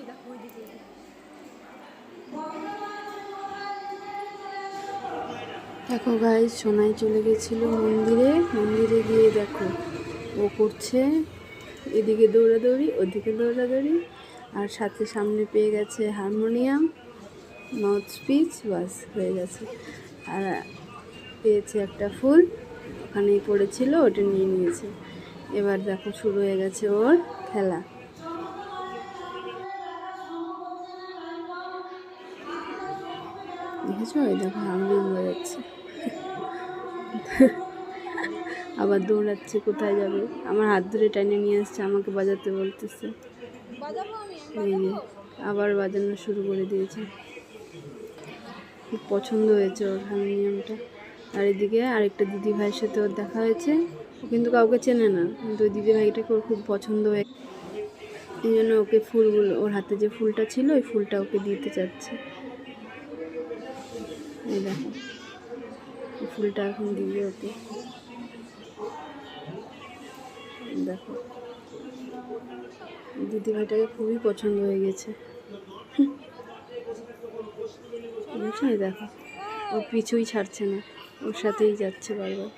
দেখো ওইদিকে। দেখো গাইস, সোনাই চলে গেছিল মন্দিরে। মন্দিরে গিয়ে দেখো ও করছে এদিকে দৌড়াদৌড়ি, ওদিকে দৌড়াদৌড়ি, আর সাথে সামনে পেয়ে গেছে হারমোনিয়াম, মাউথ স্পিচ, বাস হয়ে গেছে। আর পেয়েছে একটা ফুল, ওখানেই পড়েছিল, ওটা নিয়ে নিয়েছে। এবার দেখো শুরু হয়ে গেছে ওর খেলা। দেখেছো, এই দেখো হারমোনিয়াম বাজাচ্ছে, আবার দৌড়াচ্ছে কোথায় যাবে। আমার হাত ধরে টাইনে নিয়ে আসছে, আমাকে বাজাতে বলতেছে। এই যে আবার বাজানো শুরু করে দিয়েছে। খুব পছন্দ হয়েছে ওর হারমোনিয়ামটা। আর এদিকে আরেকটা দিদি ভাইয়ের সাথে ওর দেখা হয়েছে। ও কিন্তু কাউকে চেনে না, কিন্তু ওই দিদি ভাইটাকে ওর খুব পছন্দ হয়ে, এই জন্য ওকে ফুলগুলো, ওর হাতে যে ফুলটা ছিল ওই ফুলটা ওকে দিতে চাচ্ছে। এই দেখো, এই ফুলটা এখন দিবে ওকে। দেখো দিদি ভাইটাকে খুবই পছন্দ হয়ে গেছে। বুঝছো, দেখো ও পিছুই ছাড়ছে না, ওর সাথেই যাচ্ছে বারবার।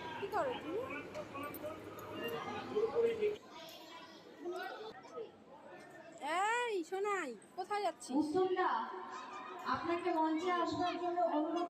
এই সোনাই, কোথায় যাচ্ছিস? আপনাকে মঞ্চে আসবার জন্য অনুরোধ।